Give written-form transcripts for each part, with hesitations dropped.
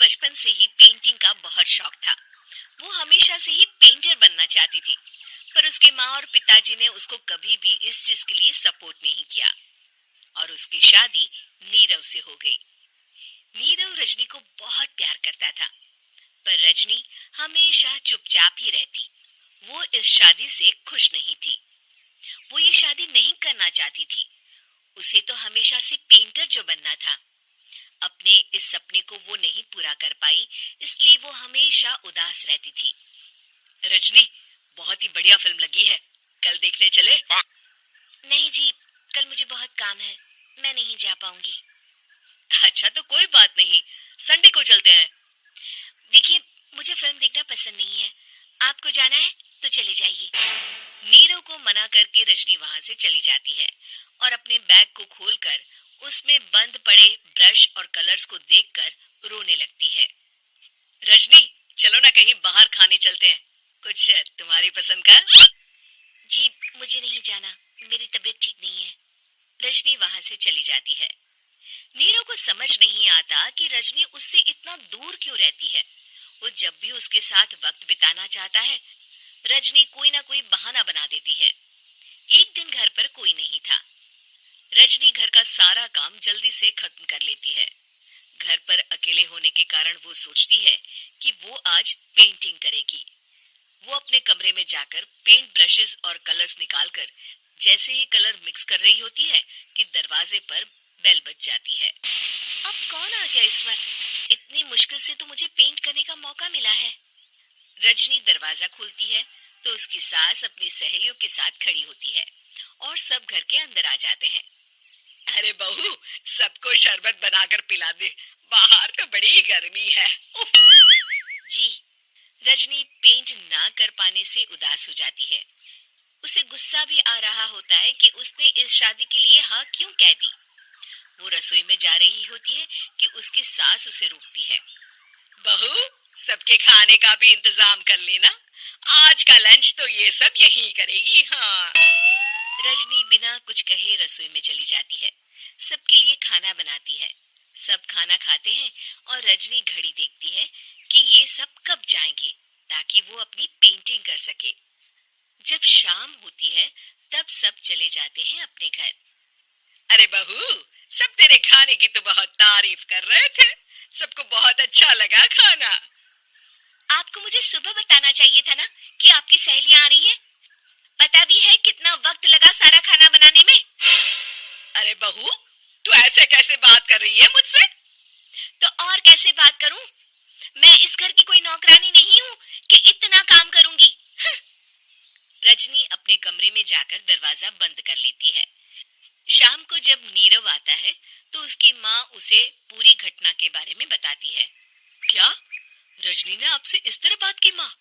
बचपन से ही पेंटिंग का बहुत शौक था। वो हमेशा से ही पेंटर बनना चाहती थी, पर उसके माँ और पिताजी ने उसको कभी भी इस चीज के लिए सपोर्ट नहीं किया और उसकी शादी नीरव से हो गई। नीरव रजनी को बहुत प्यार करता था, पर रजनी हमेशा चुपचाप ही रहती। वो इस शादी से खुश नहीं थी। वो ये शादी नहीं करना चाहती थी। उसे तो हमेशा से पेंटर जो बनना था। अपने इस सपने को वो नहीं पूरा कर पाई, इसलिए वो हमेशा उदास रहती थी। रजनी, बहुत ही बढ़िया फिल्म लगी है, कल देखने चले? नहीं जी, कल मुझे बहुत काम है, मैं नहीं जा पाऊंगी। अच्छा तो कोई बात नहीं, संडे को चलते हैं। देखिए, मुझे फिल्म देखना पसंद नहीं है। आपको जाना है तो चले जाइए। नीरव को मना करके रजनी वहां से चली जाती है और अपने बैग को खोलकर उसमें बंद पड़े ब्रश और कलर्स को देखकर रोने लगती है। रजनी, चलो ना कहीं बाहर खाने चलते हैं, कुछ तुम्हारी पसंद का। जी, मुझे नहीं जाना, मेरी तबीयत ठीक नहीं है। रजनी वहां से चली जाती है। नीरव को समझ नहीं आता कि रजनी उससे इतना दूर क्यों रहती है। वो जब भी उसके साथ वक्त बिताना चाहता है, रजनी कोई ना कोई बहाना बना देती है। एक दिन घर पर कोई नहीं था। रजनी घर का सारा काम जल्दी से खत्म कर लेती है। घर पर अकेले होने के कारण वो सोचती है कि वो आज पेंटिंग करेगी। वो अपने कमरे में जाकर पेंट ब्रशेस और कलर्स निकालकर जैसे ही कलर मिक्स कर रही होती है कि दरवाजे पर बेल बज जाती है। अब कौन आ गया इस वक्त? इतनी मुश्किल से तो मुझे पेंट करने का मौका मिला है। रजनी दरवाजा खोलती है तो उसकी सास अपनी सहेलियों के साथ खड़ी होती है और सब घर के अंदर आ जाते हैं। अरे बहू, सबको शरबत बनाकर पिला दे, बाहर तो बड़ी गर्मी है। उफ। जी। रजनी पेंट ना कर पाने से उदास हो जाती है। उसे गुस्सा भी आ रहा होता है कि उसने इस शादी के लिए हाँ क्यों कह दी। वो रसोई में जा रही होती है कि उसकी सास उसे रोकती है। बहू, सबके खाने का भी इंतजाम कर लेना, आज का लंच तो ये सब यही करेगी। हाँ। रजनी बिना कुछ कहे रसोई में चली जाती है। सबके लिए खाना बनाती है। सब खाना खाते हैं और रजनी घड़ी देखती है कि ये सब कब जाएंगे ताकि वो अपनी पेंटिंग कर सके। जब शाम होती है तब सब चले जाते हैं अपने घर। अरे बहू, सब तेरे खाने की तो बहुत तारीफ कर रहे थे, सबको बहुत अच्छा लगा खाना। आपको मुझे सुबह बताना चाहिए था ना कि आपकी सहेलियां आ रही है। पता भी है कितना वक्त लगा सारा खाना बनाने में। अरे बहू, तू ऐसे कैसे बात कर रही है मुझसे? तो और कैसे बात करूं? मैं इस घर की कोई नौकरानी नहीं हूँ कि इतना काम करूंगी। रजनी अपने कमरे में जाकर दरवाजा बंद कर लेती है। शाम को जब नीरव आता है तो उसकी माँ उसे पूरी घटना के बारे में बताती है। क्या? रजनी ने आपसे इस तरह बात की माँ?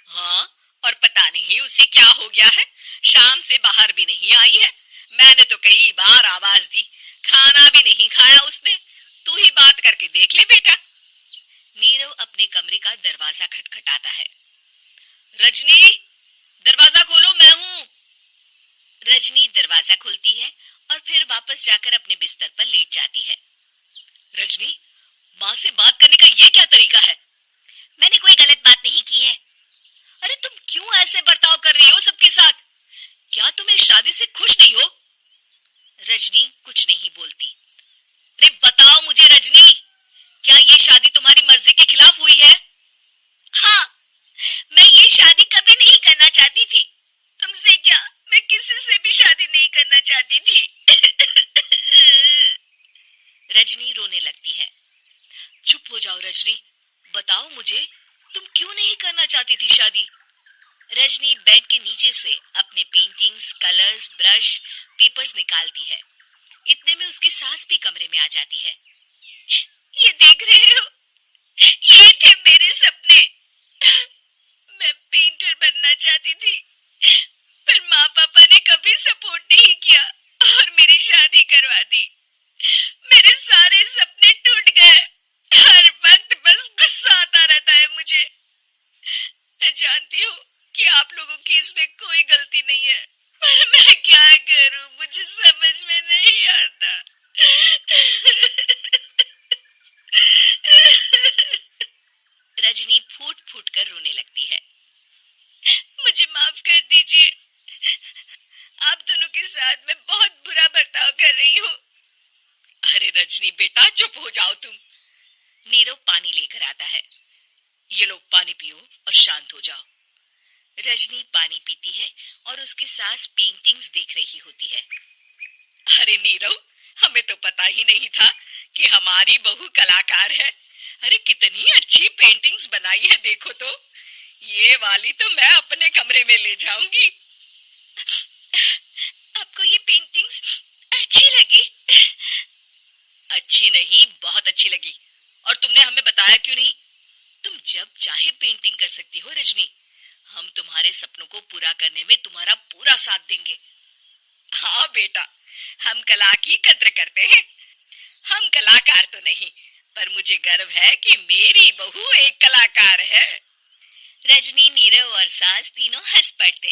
हाँ, और पता नहीं उसे क्या हो गया है, शाम से बाहर भी नहीं आई है। मैंने तो कई बार आवाज दी, खाना भी नहीं खाया उसने। तू ही बात करके देख ले बेटा। नीरव अपने कमरे का दरवाजा खटखटाता है। रजनी, दरवाजा खोलो, मैं हूँ। रजनी दरवाजा खोलती है और फिर वापस जाकर अपने बिस्तर पर लेट जाती है। रजनी, माँ से बात करने का ये क्या तरीका है? मैंने कोई गलत बात नहीं की है। अरे तुम क्यों ऐसे बर्ताव कर रही हो सबके साथ? क्या तुम इस शादी से खुश नहीं हो? रजनी कुछ नहीं बोलती। अरे बताओ मुझे रजनी, क्या ये शादी तुम्हारी मर्जी के खिलाफ हुई है? हाँ, मैं ये शादी कभी नहीं करना चाहती थी। तुमसे क्या, मैं किसी से भी शादी नहीं करना चाहती थी। रजनी रोने लगती है। चुप हो जाओ रजनी, बताओ मुझे, तुम क्यों नहीं करना चाहती थी शादी? रजनी बेड के नीचे से अपने पेंटिंग्स, कलर्स, ब्रश, पेपर्स निकालती है। इतने में उसकी सास भी कमरे में आ जाती है। ये देख रहे हो, ये थे मेरे सपने। मैं पेंटर बनना चाहती थी, पर माँ पापा ने कभी सपोर्ट नहीं किया और मेरी शादी करवा दी। मेरे सारे सपने टूट गए। हर वक्त बस गुस्सा आता रहता है मुझे। मैं जानती हूँ कि आप लोगों की इसमें कोई गलती नहीं है, पर मैं क्या करूँ, मुझे समझ में नहीं आता। देखकर रोने लगती है। मुझे माफ कर दीजिए, आप दोनों के साथ मैं बहुत बुरा बर्ताव कर रही हूँ। अरे रजनी बेटा, चुप हो जाओ तुम। नीरव पानी लेकर आता है। ये लो पानी पियो और शांत हो जाओ। रजनी पानी पीती है और उसकी सास पेंटिंग्स देख रही होती है। अरे नीरव, हमें तो पता ही नहीं था कि हमारी बहू कलाकार है। अरे कितनी अच्छी पेंटिंग्स बनाई है, देखो तो। ये वाली तो मैं अपने कमरे में ले जाऊंगी। आपको ये पेंटिंग्स अच्छी लगी? अच्छी नहीं, बहुत अच्छी लगी। और तुमने हमें बताया क्यों नहीं? तुम जब चाहे पेंटिंग कर सकती हो रजनी। हम तुम्हारे सपनों को पूरा करने में तुम्हारा पूरा साथ देंगे। हाँ बेटा, हम कला की कद्र करते हैं। हम कलाकार तो नहीं, पर मुझे गर्व है कि मेरी बहू एक कलाकार है। रजनी, नीरव और सास तीनों हंस पड़ते हैं।